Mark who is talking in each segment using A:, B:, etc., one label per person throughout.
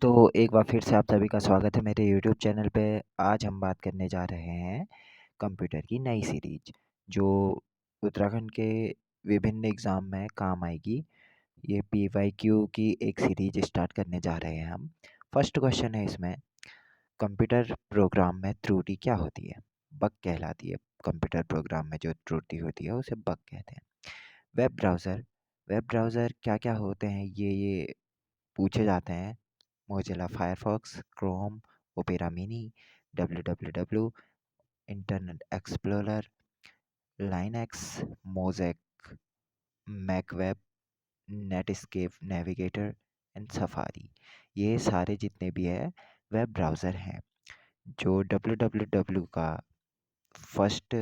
A: तो एक बार फिर से आप सभी का स्वागत है मेरे यूट्यूब चैनल पे। आज हम बात करने जा रहे हैं कंप्यूटर की नई सीरीज जो उत्तराखंड के विभिन्न एग्ज़ाम में काम आएगी। ये पीवाईक्यू की एक सीरीज स्टार्ट करने जा रहे हैं हम। फर्स्ट क्वेश्चन है इसमें, कंप्यूटर प्रोग्राम में त्रुटि क्या होती है? बग कहलाती है। कंप्यूटर प्रोग्राम में जो त्रुटि होती है उसे बग कहते हैं। वेब ब्राउज़र क्या क्या होते हैं ये पूछे जाते हैं। Mozilla Firefox, Chrome, Opera Mini, W, internet explorer, Linux, Mosaic, MacWeb, Netscape Navigator and Safari. ये सारे जितने भी है वेब ब्राउज़र हैं। जो डब्ल्यू का फर्स्ट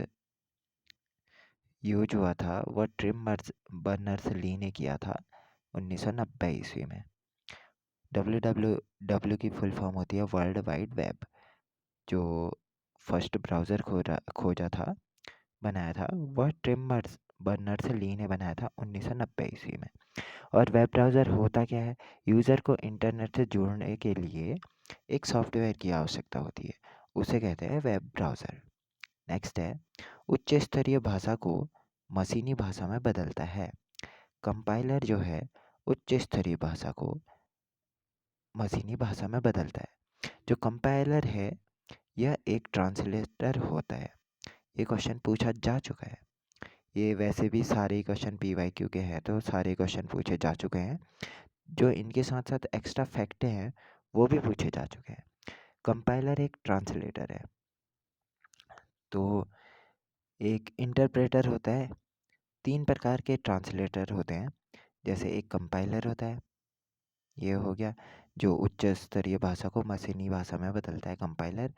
A: यूज हुआ था वह टिम बर्नर्स ली ने किया था 1990 ईस्वी में। डब्ल्यू की फुल फॉर्म होती है वर्ल्ड वाइड वेब। जो फर्स्ट ब्राउज़र खोजा था, बनाया था, वह टिम बर्नर्स ली ने बनाया था 1990 ईस्वी में। और वेब ब्राउज़र होता क्या है? यूज़र को इंटरनेट से जुड़ने के लिए एक सॉफ्टवेयर की आवश्यकता होती है, उसे कहते हैं वेब ब्राउज़र। नेक्स्ट है, उच्च स्तरीय भाषा को मशीनी भाषा में बदलता है। कंपाइलर जो है उच्च स्तरीय भाषा को मशीनी भाषा में बदलता है। जो कंपाइलर है यह एक ट्रांसलेटर होता है। ये क्वेश्चन पूछा जा चुका है। ये वैसे भी सारे क्वेश्चन पीवाईक्यू के हैं तो सारे क्वेश्चन पूछे जा चुके हैं। जो इनके साथ साथ एक्स्ट्रा फैक्ट हैं वो भी पूछे जा चुके हैं। कंपाइलर एक ट्रांसलेटर है। तो एक इंटरप्रेटर होता है। 3 प्रकार के ट्रांसलेटर होते हैं। जैसे एक कंपाइलर होता है, ये हो गया जो उच्च स्तरीय भाषा को मशीनी भाषा में बदलता है, कंपाइलर।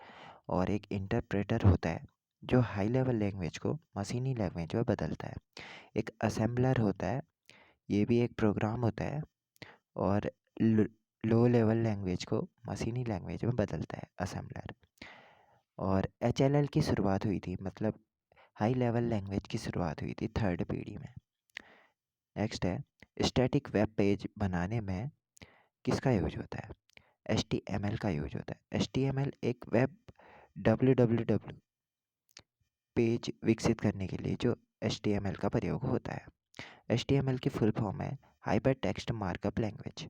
A: और एक इंटरप्रेटर होता है जो हाई लेवल लैंग्वेज को मशीनी लैंग्वेज में बदलता है। एक असेंबलर होता है, ये भी एक प्रोग्राम होता है और लो लेवल लैंग्वेज को मशीनी लैंग्वेज में बदलता है, असेंबलर। और HLL की शुरुआत हुई थी, मतलब हाई लेवल लैंग्वेज की शुरुआत हुई थी 3rd पीढ़ी में। नेक्स्ट है, स्टैटिक वेब पेज बनाने में किसका यूज होता है? HTML का यूज होता है। HTML एक वेब www पेज विकसित करने के लिए जो HTML का प्रयोग होता है। HTML की फुल फॉर्म है हाइपर टेक्स्ट मार्कअप लैंग्वेज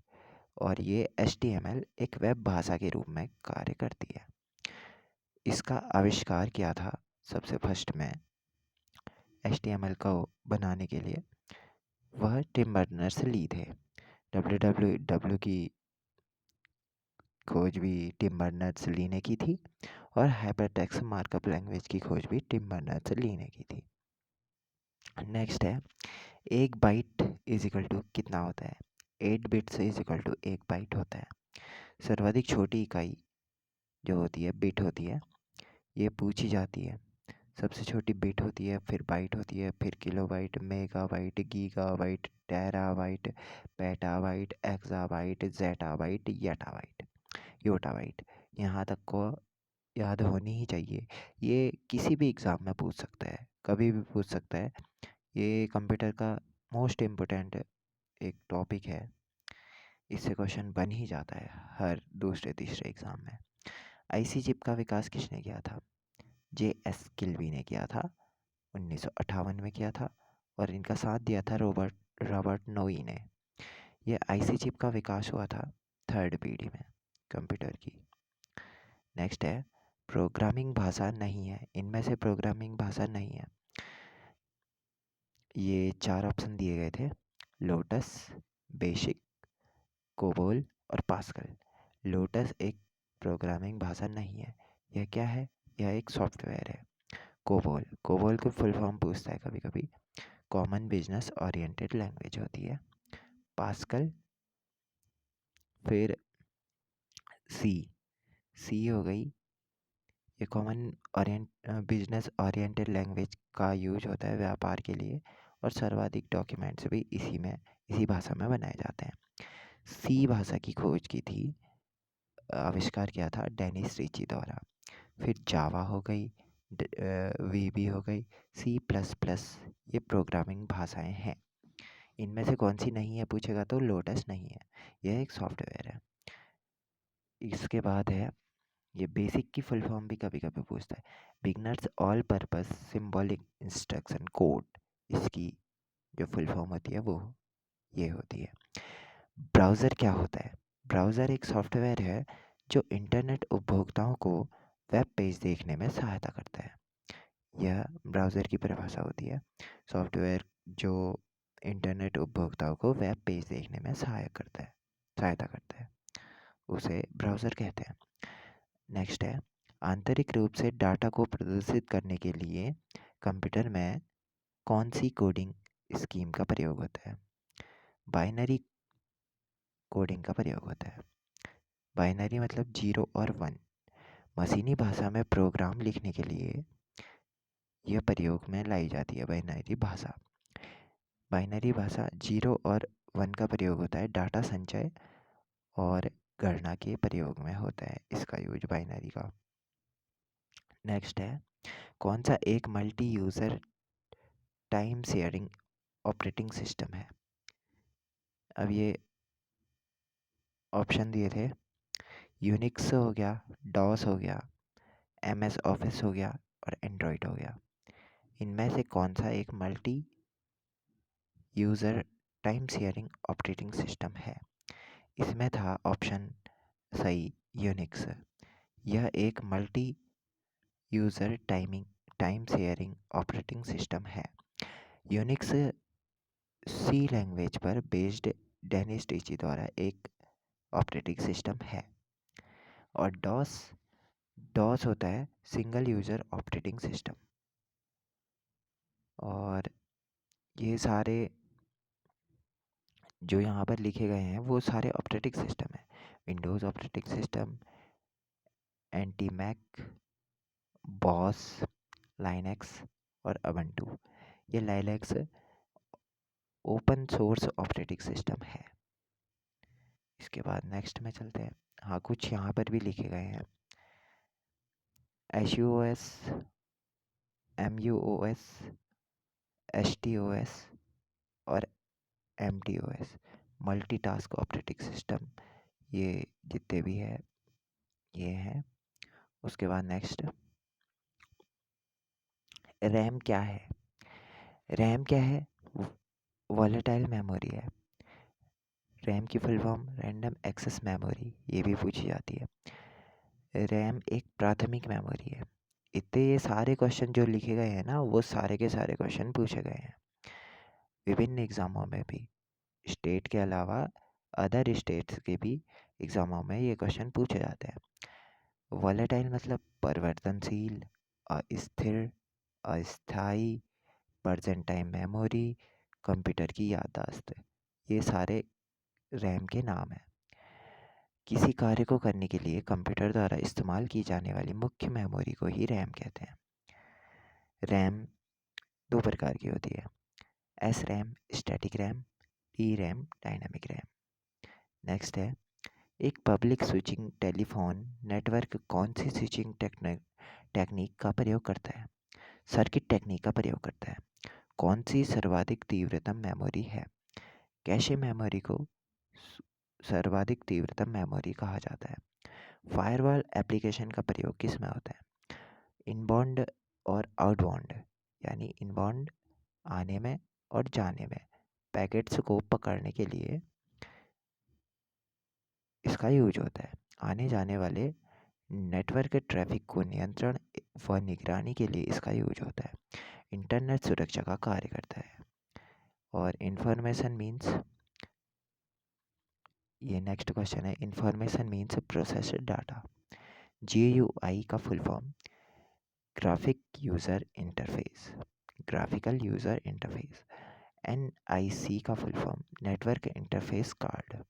A: और ये HTML एक वेब भाषा के रूप में कार्य करती है। इसका आविष्कार किया था सबसे फर्स्ट में HTML को बनाने के लिए, वह टिम बर्नर्स ली थे। डब्ल्यू की खोज भी टिम बर्नर्स ली ने की थी और हाइपर टेक्स्ट मार्कअप लैंग्वेज की खोज भी टिम बर्नर्स ली ने की थी। नेक्स्ट है, 1 बाइट इज इक्वल टू कितना होता है? 8 bits is equal to 1 byte होता है। सर्वाधिक छोटी इकाई जो होती है बिट होती है, ये पूछी जाती है। सबसे छोटी बिट होती है, फिर बाइट होती है, फिर kilobyte, megabyte, gigabyte, terabyte, petabyte, exabyte, zettabyte, yottabyte, yottabyte. यहाँ तक को याद होनी ही चाहिए। ये किसी भी एग्ज़ाम में पूछ सकता है, कभी भी पूछ सकता है। ये कंप्यूटर का मोस्ट इम्पोर्टेंट एक टॉपिक है। इससे क्वेश्चन बन ही जाता है हर दूसरे तीसरे एग्ज़ाम में। आईसी चिप का विकास किसने किया था? JS किल्वी ने किया था, 1958 में किया था। और इनका साथ दिया था रॉबर्ट नोई ने। यह आईसी चिप का विकास हुआ था 3rd पीढ़ी में कंप्यूटर की। नेक्स्ट है, प्रोग्रामिंग भाषा नहीं है, इनमें से प्रोग्रामिंग भाषा नहीं है। ये 4 ऑप्शन दिए गए थे, लोटस, बेसिक, कोबोल और पास्कल। लोटस एक प्रोग्रामिंग भाषा नहीं है। यह क्या है? यह एक सॉफ्टवेयर है। कोबोल को फुल फॉर्म पूछता है कभी कभी, कॉमन बिजनेस ओरिएंटेड लैंग्वेज होती है। पास्कल, फिर सी सी हो गई, ये कॉमन बिजनेस ओरिएंटेड लैंग्वेज का यूज होता है व्यापार के लिए और सर्वाधिक डॉक्यूमेंट्स भी इसी भाषा में बनाए जाते हैं। सी भाषा की खोज की थी, आविष्कार किया था डेनिस रिची द्वारा। फिर जावा हो गई, वीबी हो गई, C++, ये प्रोग्रामिंग भाषाएं हैं। इनमें से कौन सी नहीं है पूछेगा तो लोटस नहीं है, यह एक सॉफ्टवेयर है। इसके बाद है, ये बेसिक की फुल फॉर्म भी कभी कभी पूछता है, beginners all purpose symbolic instruction code. इसकी जो फुल फॉर्म होती है वो ये होती है। ब्राउज़र क्या होता है? ब्राउज़र एक सॉफ्टवेयर है जो इंटरनेट उपभोक्ताओं को वेब पेज देखने में सहायता करता है। यह ब्राउज़र की परिभाषा होती है, सॉफ्टवेयर जो इंटरनेट उपभोक्ताओं को वेब पेज देखने में सहायता करता है, उसे ब्राउज़र कहते हैं। नेक्स्ट है, आंतरिक रूप से डाटा को प्रदर्शित करने के लिए कंप्यूटर में कौन सी कोडिंग स्कीम का प्रयोग होता है? बाइनरी कोडिंग का प्रयोग होता है। बाइनरी मतलब 0 और 1। मशीनी भाषा में प्रोग्राम लिखने के लिए यह प्रयोग में लाई जाती है बाइनरी भाषा। बाइनरी भाषा 0 और 1 का प्रयोग होता है, डाटा संचय और गणना के प्रयोग में होता है इसका यूज बाइनरी का। नेक्स्ट है, कौन सा एक multi user time sharing operating system है? अब ये ऑप्शन दिए थे, यूनिक्स हो गया, डॉस हो गया, MS ऑफिस हो गया और एंड्रॉयड हो गया। इनमें से कौन सा एक multi user time sharing operating system है? इसमें था ऑप्शन सही, यूनिक्स। यह एक multi user time sharing operating system है। यूनिक्स सी लैंग्वेज पर बेस्ड डेनिस टीची द्वारा एक ऑपरेटिंग सिस्टम है। और डॉस होता है सिंगल यूज़र ऑपरेटिंग सिस्टम। और ये सारे जो यहाँ पर लिखे गए हैं वो सारे ऑपरेटिंग सिस्टम हैं। विंडोज़ ऑपरेटिंग सिस्टम, एंटी मैक, बॉस, लाइनक्स और अबंटू। ये Linux open source operating system है। इसके बाद नेक्स्ट में चलते हैं। हाँ, कुछ यहाँ पर भी लिखे गए हैं, HUOS, MUOS, HTOS और MTOS, मल्टीटास्क ऑपरेटिंग सिस्टम। ये जितने भी है ये हैं। उसके बाद नेक्स्ट, रैम क्या है? रैम क्या है? वॉलेटाइल मेमोरी है। रैम की full form random access memory, ये भी पूछी जाती है। रैम एक प्राथमिक मेमोरी है। इतने ये सारे क्वेश्चन जो लिखे गए हैं ना, वो सारे के सारे क्वेश्चन पूछे गए हैं विभिन्न एग्ज़ामों में भी। स्टेट के अलावा अदर स्टेट्स के भी एग्ज़ामों में ये क्वेश्चन पूछे जाते हैं। वॉलेटाइल मतलब परिवर्तनशील, अस्थिर, अस्थाई, प्रेजेंट टाइम मेमोरी, कंप्यूटर की याददाश्त, ये सारे रैम के नाम हैं। किसी कार्य को करने के लिए कंप्यूटर द्वारा इस्तेमाल की जाने वाली मुख्य मेमोरी को ही रैम कहते हैं। रैम दो प्रकार की होती है, S RAM static RAM, D RAM dynamic RAM. Next है, एक पब्लिक स्विचिंग टेलीफोन नेटवर्क कौन सी स्विचिंग टेक्निक का प्रयोग करता है? सर्किट टेक्निक का प्रयोग करता है। कौन सी सर्वाधिक तीव्रतम मेमोरी है? कैशे मेमोरी को सर्वाधिक तीव्रतम मेमोरी कहा जाता है। फायरवॉल एप्लीकेशन का प्रयोग किस में होता है? इनबाउंड और आउटबाउंड, यानी इनबाउंड आने में और जाने में पैकेट्स को पकड़ने के लिए इसका यूज होता है। आने जाने वाले नेटवर्क ट्रैफिक को नियंत्रण व निगरानी के लिए इसका यूज होता है। इंटरनेट सुरक्षा का कार्य करता है। और इंफॉर्मेशन मीन्स, ये नेक्स्ट क्वेश्चन है, information means processed data. GUI का full form graphic user interface, graphical user interface. NIC का full form network interface card.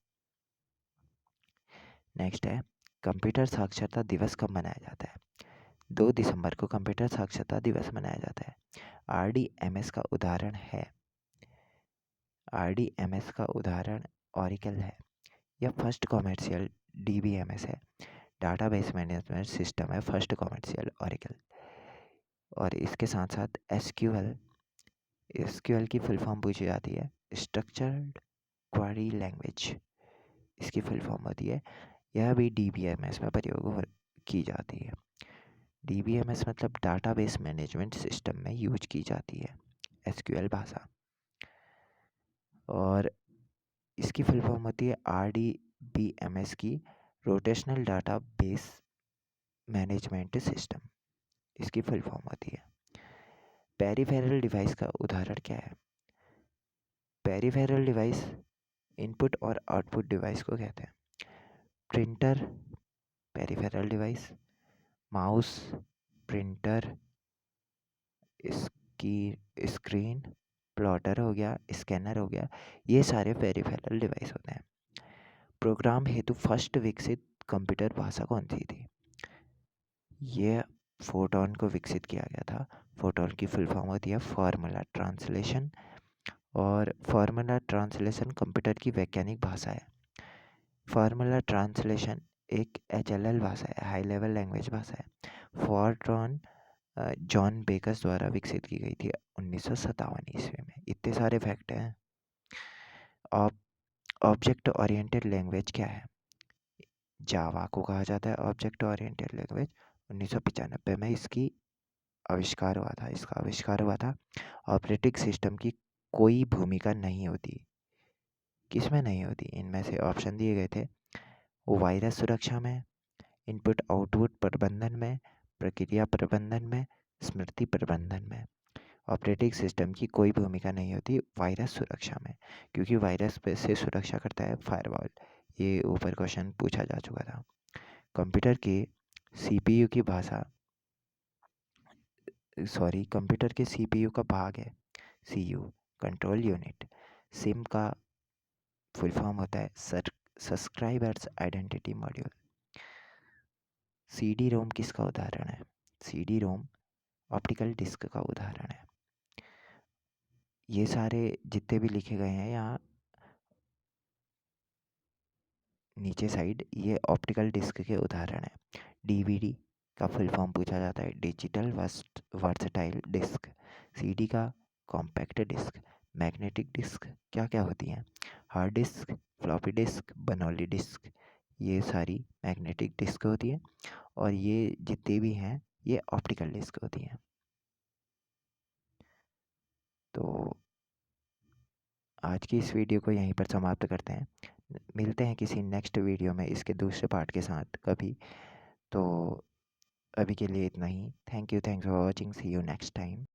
A: Next है, कंप्यूटर साक्षरता दिवस कब मनाया जाता है? 2 दिसंबर को कंप्यूटर साक्षरता दिवस मनाया जाता है। RDMS का उदाहरण है, RDMS का उदाहरण ऑरिकल है। यह फर्स्ट कॉमर्शियल DBMS है, डाटाबेस मैनेजमेंट सिस्टम है फर्स्ट कॉमर्शियल ऑरिकल। और इसके साथ साथ SQL की फुल फॉर्म पूछी जाती है, स्ट्रक्चर्ड क्वेरी लैंग्वेज, इसकी फुल फॉर्म होती है यह भी DBMS में प्रयोग की जाती है। DBMS मतलब डाटाबेस मैनेजमेंट सिस्टम में यूज की जाती है SQL भाषा, और इसकी फुल फॉर्म होती है RDBMS की, rotational data base management system, इसकी फुल फॉर्म होती है। पेरिफेरल डिवाइस का उदाहरण क्या है? पेरिफेरल डिवाइस इनपुट और आउटपुट डिवाइस को कहते हैं। Printer peripheral device, mouse, printer, इसकी स्क्रीन, प्लॉटर हो गया, स्कैनर हो गया, ये सारे पेरिफेरल डिवाइस होते हैं। प्रोग्राम हेतु फर्स्ट विकसित कंप्यूटर भाषा कौन सी थी? ये फोटोन को विकसित किया गया था। फोटोन की फुल फॉर्म होती है फार्मूला ट्रांसलेशन, और फार्मूला ट्रांसलेशन कंप्यूटर की वैज्ञानिक भाषा है। फार्मूला ट्रांसलेशन एक HLL भाषा है, हाई लेवल लैंग्वेज भाषा है। फोरट्रॉन जॉन बेकस द्वारा विकसित की गई थी 1957 ईस्वी में। इतने सारे फैक्ट हैं। ऑब्जेक्ट ओरिएंटेड लैंग्वेज क्या है? जावा को कहा जाता है ऑब्जेक्ट ओरिएंटेड लैंग्वेज। 1995 में इसका आविष्कार हुआ था। ऑपरेटिंग सिस्टम की कोई भूमिका नहीं होती। किसमें नहीं होती? इनमें से ऑप्शन दिए गए थे, वायरस सुरक्षा में, इनपुट आउटपुट प्रबंधन में, प्रक्रिया प्रबंधन में, स्मृति प्रबंधन में। ऑपरेटिंग सिस्टम की कोई भूमिका नहीं होती वायरस सुरक्षा में, क्योंकि वायरस से सुरक्षा करता है फायरवॉल। ये ऊपर क्वेश्चन पूछा जा चुका था। कंप्यूटर के CPU की भाषा कंप्यूटर के CPU का भाग है CU, कंट्रोल यूनिट। सिम का फुल फॉर्म होता है सब्सक्राइबर्स आइडेंटिटी मॉड्यूल। CD-ROM किसका उदाहरण है? CD-ROM ऑप्टिकल डिस्क का उदाहरण है। ये सारे जितने भी लिखे गए हैं यहाँ नीचे साइड, ये ऑप्टिकल डिस्क के उदाहरण है। DVD का फुल फॉर्म पूछा जाता है डिजिटल वर्सटाइल डिस्क। CD का कॉम्पैक्ट डिस्क। मैग्नेटिक डिस्क क्या क्या होती हैं? हार्ड डिस्क, फ्लॉपी डिस्क, बनोली डिस्क, ये सारी मैग्नेटिक डिस्क होती है, और ये जितने भी हैं ये ऑप्टिकल डिस्क होती हैं। तो आज की इस वीडियो को यहीं पर समाप्त करते हैं। मिलते हैं किसी नेक्स्ट वीडियो में इसके दूसरे पार्ट के साथ कभी। तो अभी के लिए इतना ही। Thanks for watching, see you next time.